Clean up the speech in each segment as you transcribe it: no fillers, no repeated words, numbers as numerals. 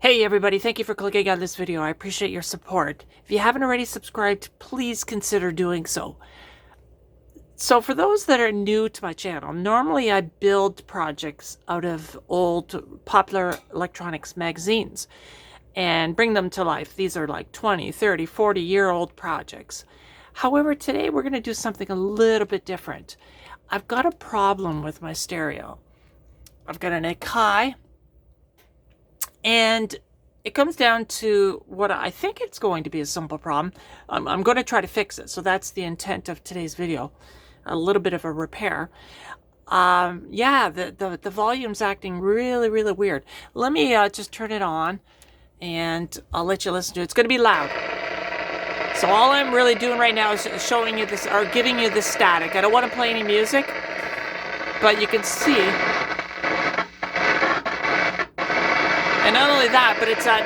Hey everybody, thank you for clicking on this video. I appreciate your support. If you haven't already subscribed, please consider doing so. So for those that are new to my channel, normally I build projects out of old popular electronics magazines and bring them to life. These are like 20, 30, 40-year-old projects. However, today we're going to do something a little bit different. I've got a problem with my stereo. I've got an Akai, and it comes down to what I think it's going to be a simple problem. I'm going to try to fix it. So that's the intent of today's video. A little bit of a repair. Yeah, the volume's acting really, really weird. Let me just turn it on and I'll let you listen to it. It's going to be loud. So all I'm really doing right now is showing you this, or giving you the static. I don't want to play any music, but you can see. And not only that, but it's at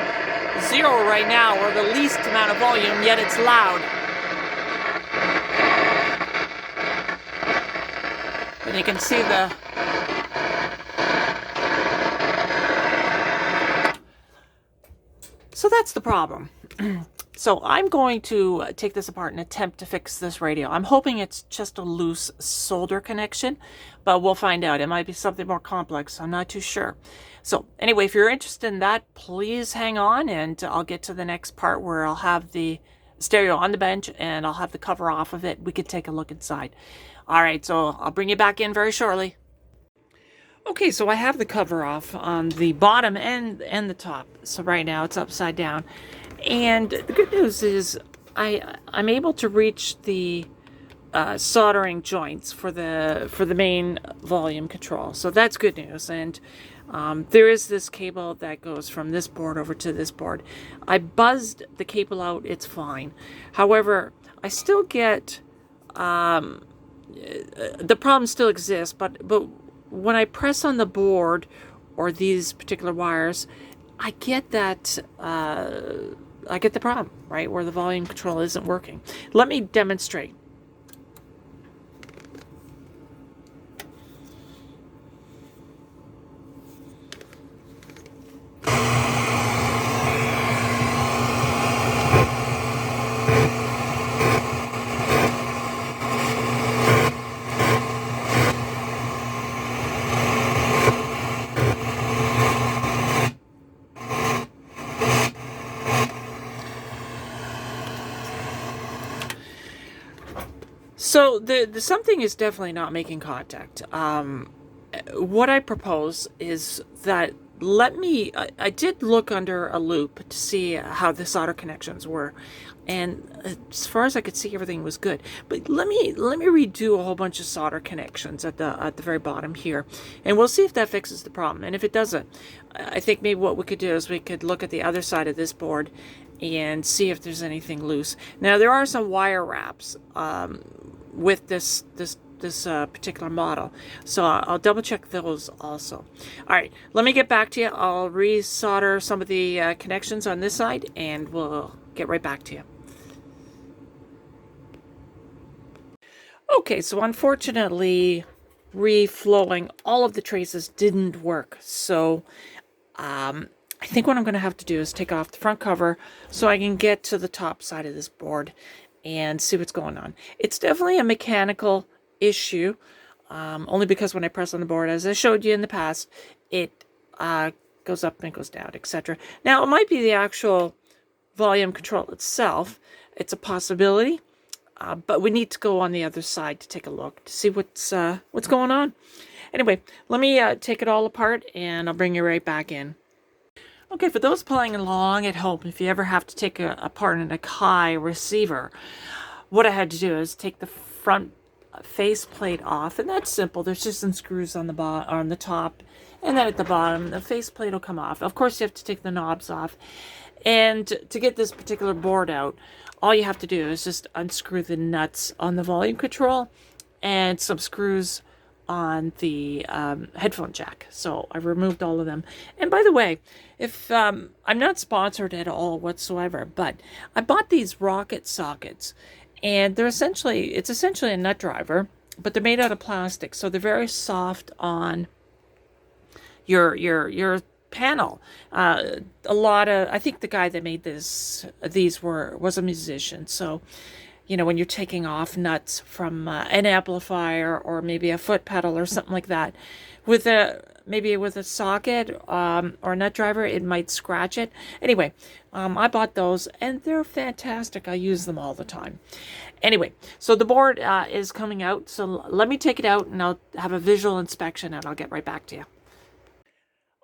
0 right now, or the least amount of volume, yet it's loud. And you can see the... So that's the problem. So I'm going to take this apart and attempt to fix this radio. I'm hoping it's just a loose solder connection, but we'll find out. It might be something more complex. I'm not too sure. So anyway, if you're interested in that, please hang on and I'll get to the next part where I'll have the stereo on the bench and I'll have the cover off of it. We could take a look inside. All right, so I'll bring you back in very shortly. Okay, so I have the cover off on the bottom and the top. So right now it's upside down. And the good news is I'm able to reach the soldering joints for the main volume control. So that's good news. And there is this cable that goes from this board over to this board. I buzzed the cable out. It's fine. However, I still get the problem still exists, but when I press on the board or these particular wires, I get that I get the problem, right, where the volume control isn't working. Let me demonstrate. So the something is definitely not making contact. What I propose is that I did look under a loop to see how the solder connections were, and as far as I could see, everything was good. But let me redo a whole bunch of solder connections at the very bottom here, and we'll see if that fixes the problem. And if it doesn't, I think maybe what we could do is we could look at the other side of this board and see if there's anything loose. Now there are some wire wraps with this particular model, so I'll double check those also. All right, let me get back to you. I'll resolder some of the connections on this side and we'll get right back to you. Okay, so unfortunately reflowing all of the traces didn't work, so I think what I'm going to have to do is take off the front cover so I can get to the top side of this board and see what's going on. It's definitely a mechanical issue, only because when I press on the board, as I showed you in the past, it goes up and it goes down, etc. Now, it might be the actual volume control itself. It's a possibility, but we need to go on the other side to take a look to see what's going on. Anyway, let me take it all apart and I'll bring you right back in. Okay, for those playing along at home, if you ever have to take apart an Akai receiver, what I had to do is take the front faceplate off, and that's simple. There's just some screws on the top, and then at the bottom, the faceplate will come off. Of course, you have to take the knobs off, and to get this particular board out, all you have to do is just unscrew the nuts on the volume control and some screws on the headphone jack. So I removed all of them. And by the way, if I'm not sponsored at all whatsoever, but I bought these rocket sockets, and it's essentially a nut driver, but they're made out of plastic, so they're very soft on your panel. A lot of, I think the guy that made these was a musician. So, you know, when you're taking off nuts from an amplifier or maybe a foot pedal or something like that, with maybe with a socket or a nut driver, it might scratch it. Anyway, I bought those and they're fantastic. I use them all the time. Anyway, so the board is coming out. So let me take it out and I'll have a visual inspection and I'll get right back to you.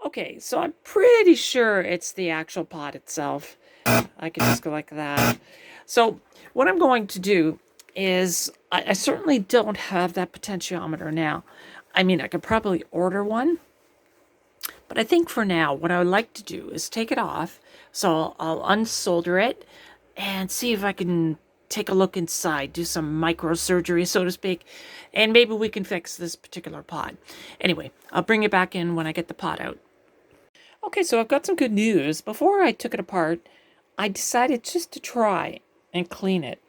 Okay, so I'm pretty sure it's the actual pod itself. I could just go like that. So what I'm going to do is, I certainly don't have that potentiometer now. I mean, I could probably order one, but I think for now, what I would like to do is take it off. So I'll unsolder it and see if I can take a look inside, do some microsurgery, so to speak, and maybe we can fix this particular pod. Anyway, I'll bring it back in when I get the pod out. Okay, so I've got some good news. Before I took it apart, I decided just to try and clean it.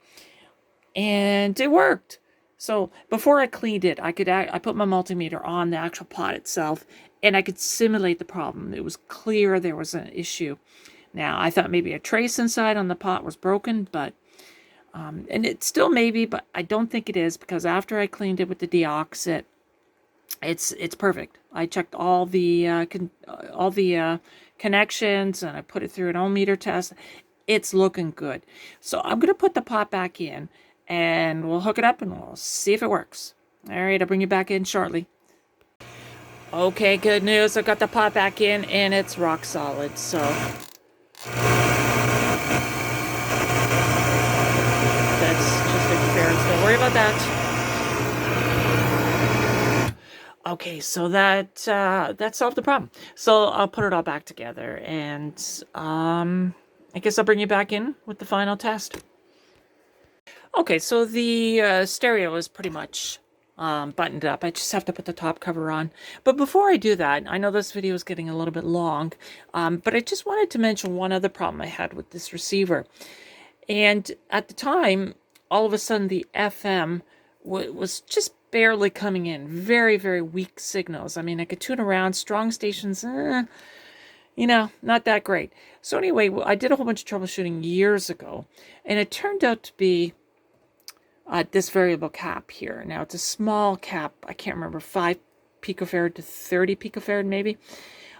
And it worked. So before I cleaned it, I put my multimeter on the actual pod itself, and I could simulate the problem. It was clear there was an issue. Now, I thought maybe a trace inside on the pot was broken, but and it still may be, but I don't think it is, because after I cleaned it with the deoxit, it's perfect. I checked all the connections and I put it through an ohmmeter test. It's looking good. So I'm going to put the pot back in and we'll hook it up and we'll see if it works. All right, I'll bring you back in shortly. Okay, good news. I got the pot back in and it's rock solid. So that's just interference. Don't worry about that. Okay, so that solved the problem. So I'll put it all back together, and I guess I'll bring you back in with the final test. Okay, so the stereo is pretty much buttoned up. I just have to put the top cover on. But before I do that, I know this video is getting a little bit long, but I just wanted to mention one other problem I had with this receiver. And at the time, all of a sudden the FM was just barely coming in. Very, very weak signals. I mean, I could tune around. Strong stations, you know, not that great. So anyway, I did a whole bunch of troubleshooting years ago, and it turned out to be this variable cap here. Now, it's a small cap. I can't remember, 5 picofarad to 30 picofarad maybe.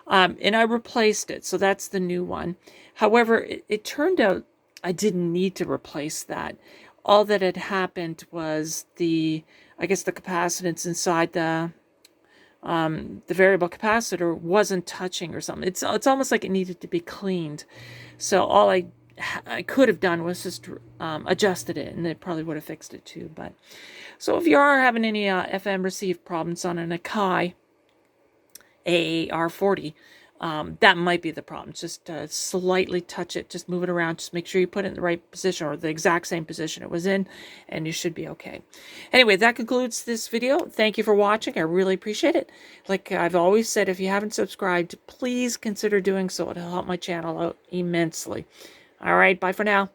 And I replaced it, so that's the new one. However, it turned out I didn't need to replace that. All that had happened was I guess the capacitance inside the variable capacitor wasn't touching or something. It's almost like it needed to be cleaned. So all I could have done was just adjusted it, and it probably would have fixed it too. But so if you are having any FM receive problems on an Akai R40, that might be the problem. Just slightly touch it, just move it around, just make sure you put it in the right position or the exact same position it was in, and you should be okay. Anyway, that concludes this video. Thank you for watching. I really appreciate it. Like I've always said, if you haven't subscribed, please consider doing so. It'll help my channel out immensely. All right, bye for now.